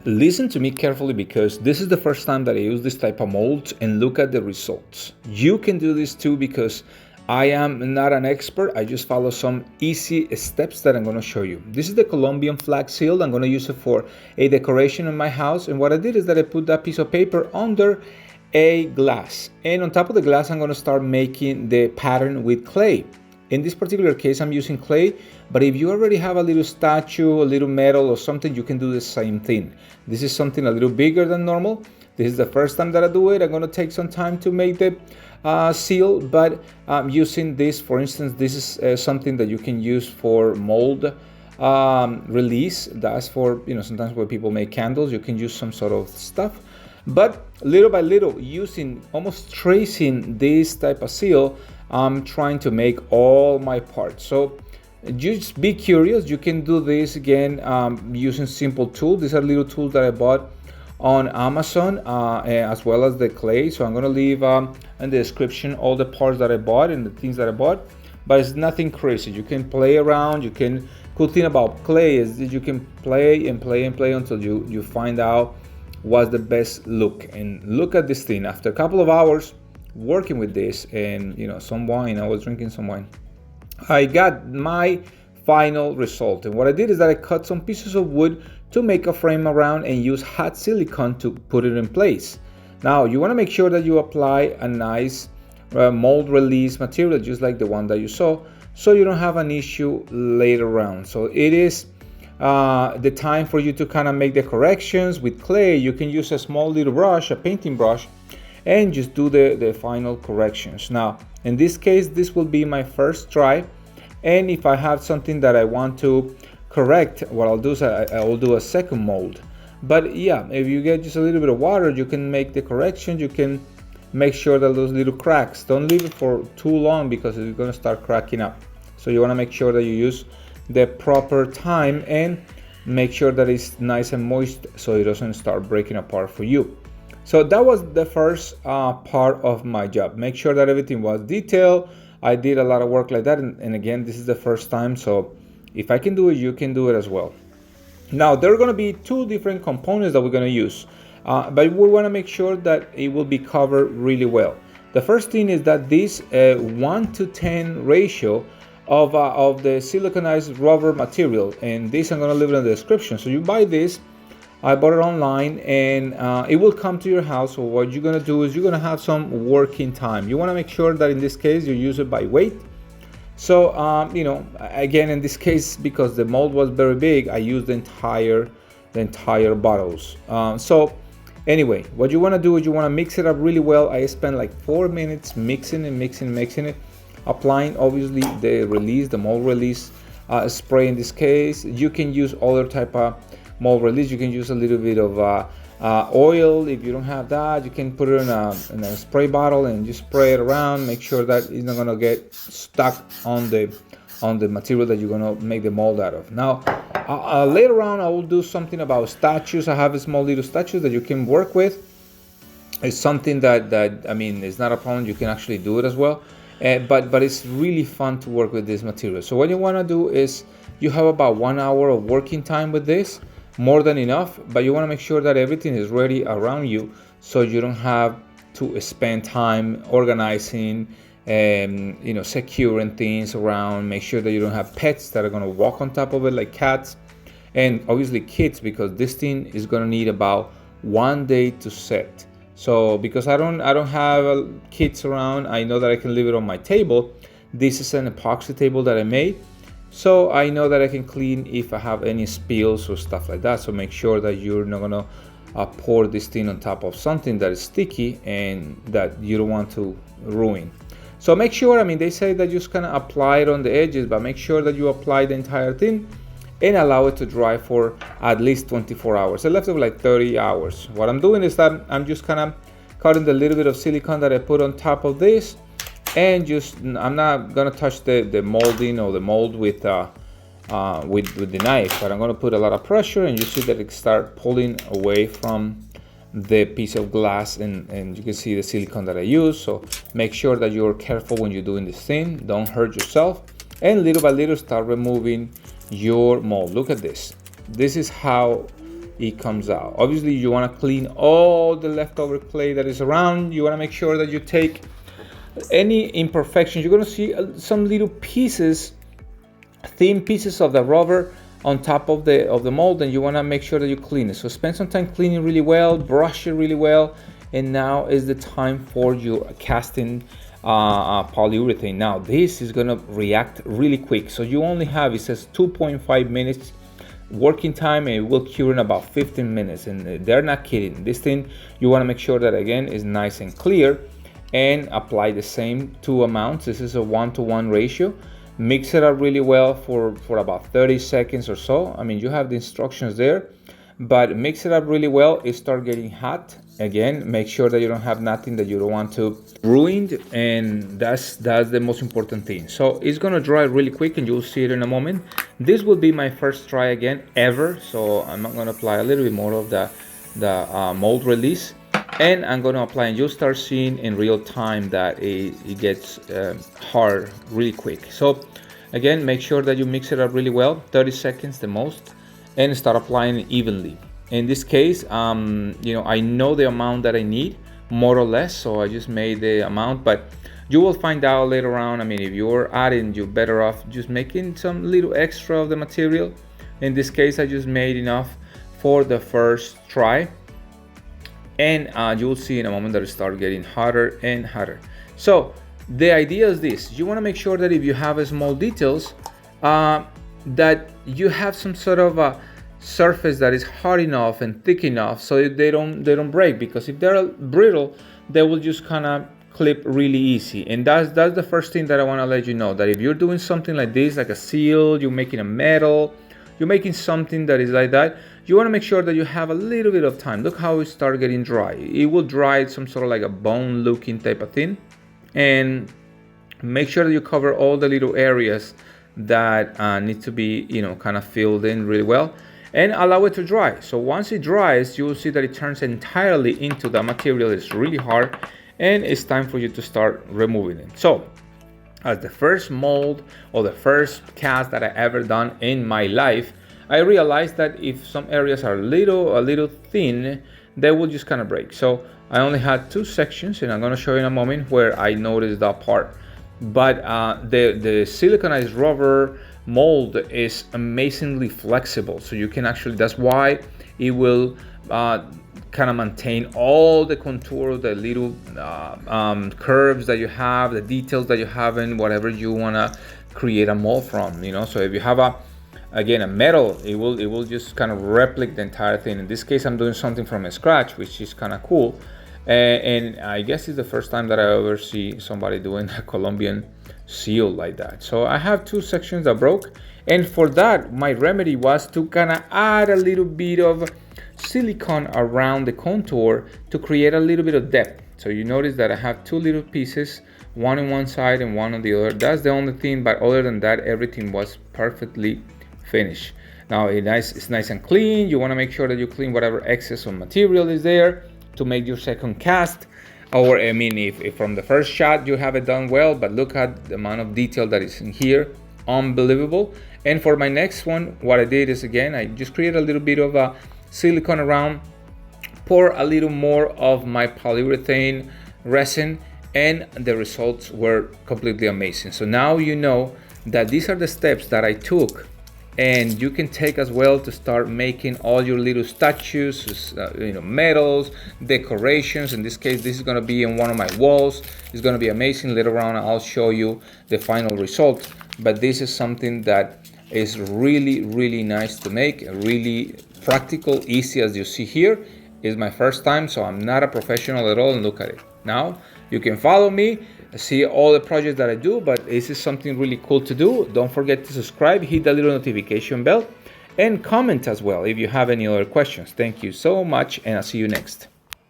Listen to me carefully because this is the first time that I use this type of mold and look at the results. You can do this too because I am not an expert. I just follow some easy steps that I'm going to show you. This is the Colombian flag seal. I'm going to use it for a decoration in my house. And what I did is that I put that piece of paper under a glass. And on top of the glass, I'm going to start making the pattern with clay. In this particular case, I'm using clay, but if you already have a little statue, a little metal or something, you can do the same thing. This is something a little bigger than normal. This is the first time that I do it. I'm going to take some time to make the seal, but using this, for instance, this is something that you can use for mold release. That's for, sometimes when people make candles, you can use some sort of stuff. But little by little, using, almost tracing this type of seal, I'm trying to make all my parts. So just be curious. You can do this again using simple tools. These are little tools that I bought on Amazon as well as the clay. So I'm going to leave in the description all the parts that I bought and the things that I bought. But it's nothing crazy. You can play around. Cool thing about clay is that you can play and play and play until you find out what's the best look. And look at this thing. After a couple of hours working with this and some wine, I was drinking some wine, I got my final result. And what I did is that I cut some pieces of wood to make a frame around and use hot silicone to put it in place. Now you want to make sure that you apply a nice mold release material just like the one that you saw, so you don't have an issue later on. So it is the time for you to kind of make the corrections. With clay, you can use a small little brush, a painting brush, and just do the final corrections. Now, in this case, this will be my first try. And if I have something that I want to correct, what I'll do is I will do a second mold. But yeah, if you get just a little bit of water, you can make the corrections. You can make sure that those little cracks, don't leave it for too long because it's going to start cracking up. So you want to make sure that you use the proper time and make sure that it's nice and moist so it doesn't start breaking apart for you. So that was the first part of my job. Make sure that everything was detailed. I did a lot of work like that. And again, this is the first time. So if I can do it, you can do it as well. Now, there are going to be two different components that we're going to use. But we want to make sure that it will be covered really well. The first thing is that this 1:10 ratio of the siliconized rubber material. And this I'm going to leave it in the description. So you buy this. I bought it online and it will come to your house. So what you're going to do is you're going to have some working time. You want to make sure that in this case you use it by weight. So again, in this case, because the mold was very big, I used the entire bottles. So anyway, what you want to do is you want to mix it up really well. I spent like 4 minutes mixing it, applying obviously the mold release spray. In this case, you can use other type of mold release. You can use a little bit of oil. If you don't have that, you can put it in a spray bottle and just spray it around. Make sure that it's not gonna get stuck on the material that you're gonna make the mold out of. Now, later on, I will do something about statues. I have small little statues that you can work with. It's something that I mean, it's not a problem. You can actually do it as well. But it's really fun to work with this material. So what you wanna do is you have about 1 hour of working time with this. More than enough, but you want to make sure that everything is ready around you so you don't have to spend time organizing and securing things around. Make sure that you don't have pets that are going to walk on top of it like cats and obviously kids, because this thing is going to need about 1 day to set. So because I don't have kids around, I know that I can leave it on my table. This is an epoxy table that I made. So I know that I can clean if I have any spills or stuff like that. So make sure that you're not gonna pour this thing on top of something that is sticky and that you don't want to ruin. So make sure, they say that you just kind of apply it on the edges, but make sure that you apply the entire thing and allow it to dry for at least 24 hours. I left it for like 30 hours. What I'm doing is that I'm just kind of cutting the little bit of silicone that I put on top of this. And I'm not gonna touch the molding or the mold with the knife, but I'm gonna put a lot of pressure, and you see that it start pulling away from the piece of glass, and you can see the silicone that I use. So make sure that you're careful when you're doing this thing. Don't hurt yourself, and little by little start removing your mold. Look at this. This is how it comes out. Obviously you want to clean all the leftover clay that is around. You want to make sure that you take any imperfections. You're going to see some little pieces, thin pieces of the rubber on top of the mold, and you want to make sure that you clean it. So spend some time cleaning really well, brush it really well, and now is the time for your casting polyurethane. Now this is going to react really quick, so you only have, it says 2.5 minutes working time, and it will cure in about 15 minutes, and they're not kidding. This thing, you want to make sure that again is nice and clear, and apply the same 2 amounts. This is a 1-to-1 ratio. Mix it up really well for about 30 seconds or so. I mean, you have the instructions there, but mix it up really well. It start getting hot. Again, make sure that you don't have nothing that you don't want to ruin, and that's the most important thing. So it's gonna dry really quick, and you'll see it in a moment. This will be my first try again ever, so I'm not gonna apply a little bit more of the mold release, and I'm going to apply, and you'll start seeing in real time that it gets hard really quick. So again, make sure that you mix it up really well, 30 seconds the most, and start applying it evenly. In this case, you know, I know the amount that I need more or less, so I just made the amount, but you will find out later on. I mean, if you're adding, you're better off just making some little extra of the material. In this case, I just made enough for the first try, and you'll see in a moment that it starts getting hotter and hotter. So the idea is this: you want to make sure that if you have small details, that you have some sort of a surface that is hard enough and thick enough so they don't break, because if they're brittle, they will just kind of clip really easy. And that's the first thing that I want to let you know, that if you're doing something like this, like a seal, you're making a metal, you're making something that is like that, you want to make sure that you have a little bit of time. Look how it started getting dry. It will dry some sort of like a bone looking type of thing, and make sure that you cover all the little areas that need to be, you know, kind of filled in really well, and allow it to dry. So once it dries, you will see that it turns entirely into the material. It's really hard, and it's time for you to start removing it. So as the first mold or the first cast that I ever done in my life, I realized that if some areas are a little thin, they will just kind of break. So I only had 2 sections, and I'm going to show you in a moment where I noticed that part. But the siliconized rubber mold is amazingly flexible, so you can actually, that's why it will kind of maintain all the contour, the little curves that you have, the details that you have in whatever you want to create a mold from, you know. So if you have a metal, it will just kind of replicate the entire thing. In this case, I'm doing something from scratch, which is kind of cool. And I guess it's the first time that I ever see somebody doing a Colombian seal like that. So I have 2 sections that broke, and for that, my remedy was to kind of add a little bit of silicone around the contour to create a little bit of depth. So you notice that I have 2 little pieces, one on one side and one on the other. That's the only thing, but other than that, everything was perfectly finished. Now it's nice and clean. You want to make sure that you clean whatever excess of material is there to make your second cast. Or I mean, if from the first shot you have it done well, but look at the amount of detail that is in here, unbelievable. And for my next one, what I did is, again, I just created a little bit of a silicone around, pour a little more of my polyurethane resin, and the results were completely amazing. So now you know that these are the steps that I took, and you can take as well to start making all your little statues, you know, medals, decorations. In this case, this is going to be in one of my walls. It's going to be amazing. Later on, I'll show you the final result, but this is something that is really, really nice to make, really practical, easy, as you see here. It's my first time, so I'm not a professional at all, and look at it. Now you can follow me, see all the projects that I do, but this is something really cool to do. Don't forget to subscribe, hit the little notification bell, and comment as well if you have any other questions. Thank you so much, and I'll see you next.